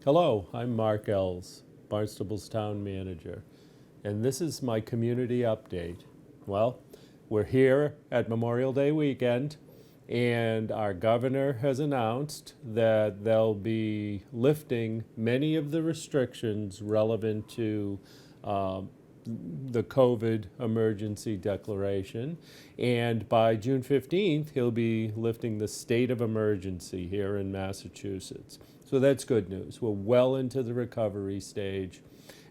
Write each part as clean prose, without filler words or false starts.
Hello, I'm Mark Ells, Barnstable's town manager, and this is my community update. Well, we're here at Memorial Day weekend, and our governor has announced that they'll be lifting many of the restrictions relevant to the COVID emergency declaration. And by June 15th, he'll be lifting the state of emergency here in Massachusetts. So that's good news. We're well into the recovery stage,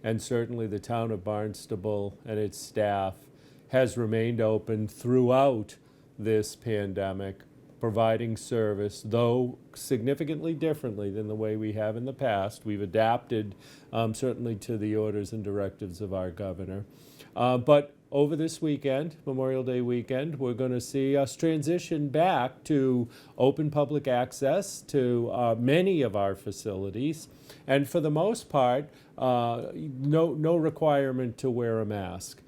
and certainly the town of Barnstable and its staff has remained open throughout this pandemic, providing service, though significantly differently than the way we have in the past. We've adapted certainly to the orders and directives of our governor. But over this weekend, Memorial Day weekend, we're going to see us transition back to open public access to many of our facilities. And for the most part, no requirement to wear a mask.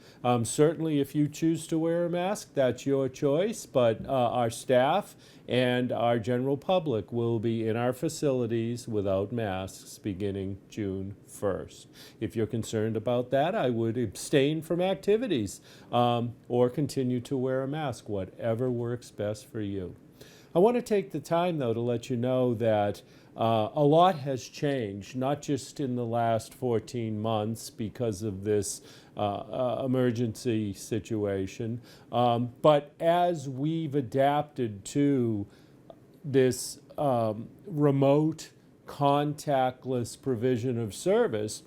Certainly, if you choose to wear a mask, that's your choice, but our staff and our general public will be in our facilities without masks beginning June 1st. If you're concerned about that, I would abstain from activities or continue to wear a mask, whatever works best for you. I want to take the time, though, to let you know that a lot has changed, not just in the last 14 months because of this emergency situation, but as we've adapted to this remote, contactless provision of service,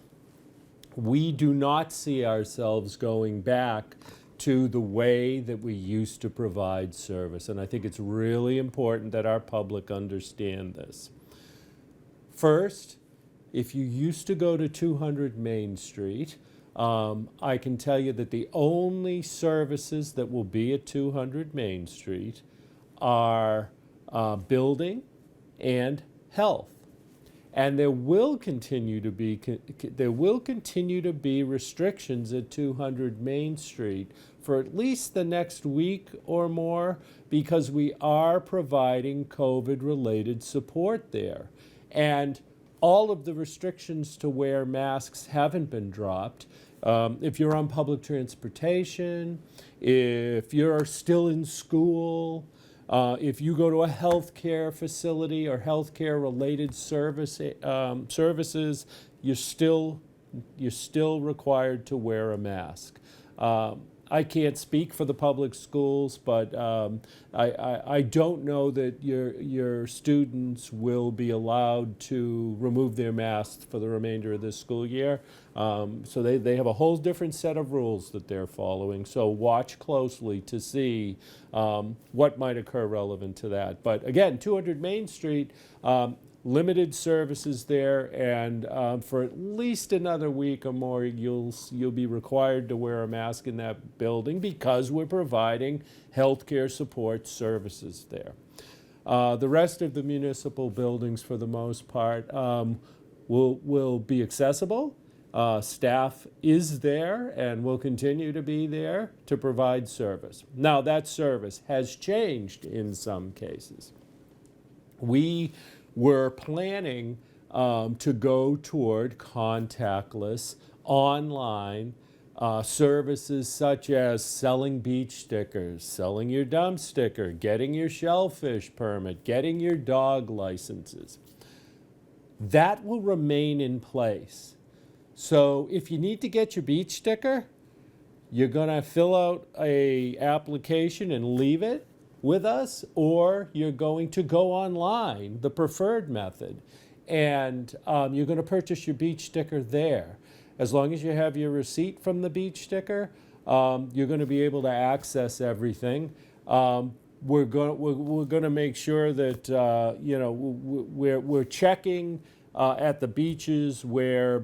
we do not see ourselves going back to the way that we used to provide service. And I think it's really important that our public understand this. First, if you used to go to 200 Main Street, I can tell you that the only services that will be at 200 Main Street are building and health. And there will continue to be restrictions at 200 Main Street for at least the next week or more, because we are providing COVID-related support there. And all of the restrictions to wear masks haven't been dropped. If you're on public transportation, if you're still in school, if you go to a healthcare facility or healthcare related services, you're still required to wear a mask. I can't speak for the public schools, but I don't know that your students will be allowed to remove their masks for the remainder of this school year. So they have a whole different set of rules that they're following. So watch closely to see what might occur relevant to that. But again, 200 Main Street, limited services there, and for at least another week or more, you'll be required to wear a mask in that building because we're providing healthcare support services there. The rest of the municipal buildings, for the most part, will be accessible. Staff is there and will continue to be there to provide service. Now, that service has changed in some cases. We were planning to go toward contactless online services such as selling beach stickers, selling your dump sticker, getting your shellfish permit, getting your dog licenses. That will remain in place. So if you need to get your beach sticker, you're going to fill out an application and leave it with us, or you're going to go online, the preferred method, and you're going to purchase your beach sticker there. As long as you have your receipt from the beach sticker, you're going to be able to access everything. We're going to make sure that we're checking at the beaches where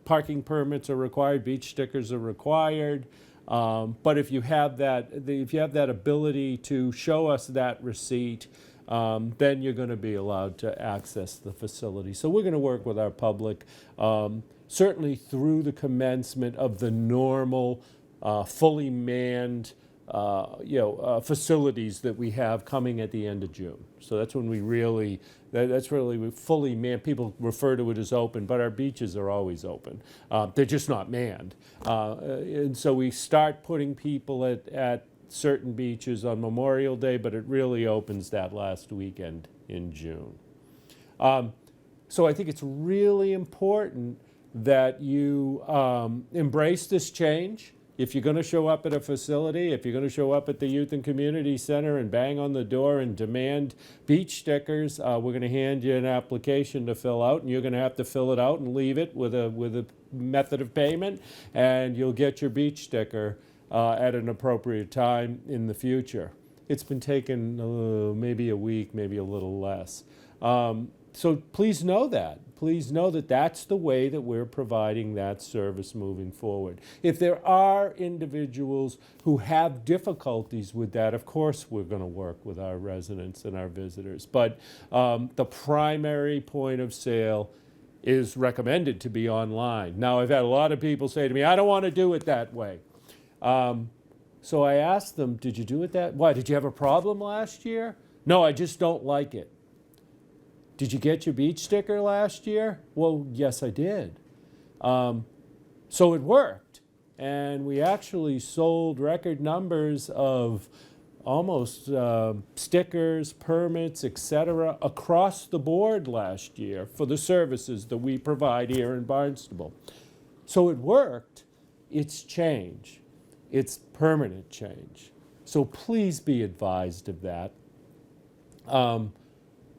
parking permits are required, beach stickers are required. But if you have that ability to show us that receipt, then you're going to be allowed to access the facility. So we're going to work with our public, certainly through the commencement of the normal, fully manned, facilities that we have coming at the end of June. So that's when we really, that's really we fully manned. People refer to it as open, but our beaches are always open. They're just not manned. And so we start putting people at certain beaches on Memorial Day, but it really opens that last weekend in June. So I think it's really important that you embrace this change. If you're going to show up at a facility, if you're going to show up at the Youth and Community Center and bang on the door and demand beach stickers, we're going to hand you an application to fill out, and you're going to have to fill it out and leave it with a method of payment, and you'll get your beach sticker at an appropriate time in the future. It's been taken maybe a week, maybe a little less. So please know that. Please know that that's the way that we're providing that service moving forward. If there are individuals who have difficulties with that, of course we're going to work with our residents and our visitors. But the primary point of sale is recommended to be online. Now, I've had a lot of people say to me, I don't want to do it that way. So I asked them, did you do it that? Why, did you have a problem last year? No, I just don't like it. Did you get your beach sticker last year? Well, yes, I did. So it worked. And we actually sold record numbers of almost stickers, permits, etc. across the board last year for the services that we provide here in Barnstable. So it worked. It's change. It's permanent change. So please be advised of that.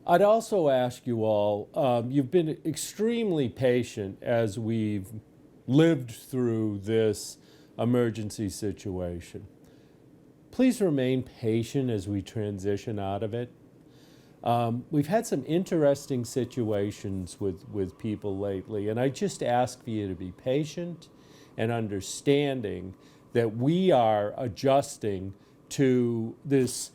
I'd also ask you all, you've been extremely patient as we've lived through this emergency situation. Please remain patient as we transition out of it. We've had some interesting situations with people lately, and I just ask for you to be patient and understanding that we are adjusting to this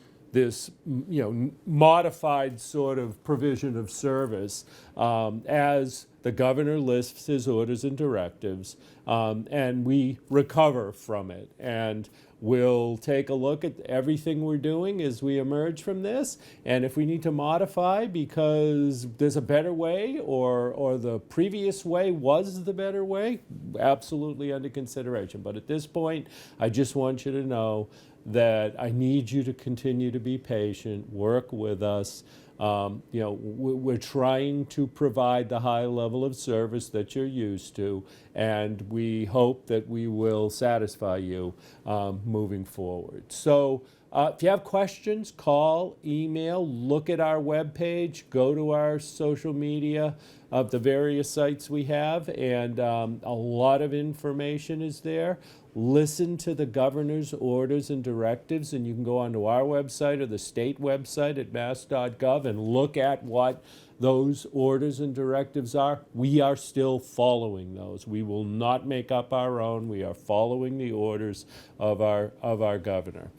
modified sort of provision of service as the governor lifts his orders and directives, and we recover from it. And we'll take a look at everything we're doing as we emerge from this, and if we need to modify because there's a better way or the previous way was the better way, absolutely under consideration. But at this point, I just want you to know that I need you to continue to be patient, work with us. We're trying to provide the high level of service that you're used to, and we hope that we will satisfy you moving forward. So if you have questions, call, email, look at our webpage, go to our social media of the various sites we have, and a lot of information is there. Listen to the governor's orders and directives, and you can go onto our website or the state website at mass.gov and look at what those orders and directives are. We are still following those. We will not make up our own. We are following the orders of our governor.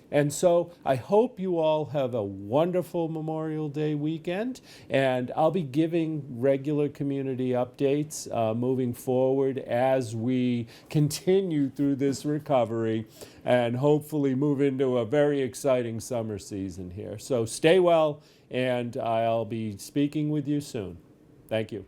And so I hope you all have a wonderful Memorial Day weekend, and I'll be giving regular community updates moving forward as we continue through this recovery and hopefully move into a very exciting summer season here. So stay well, and I'll be speaking with you soon. Thank you.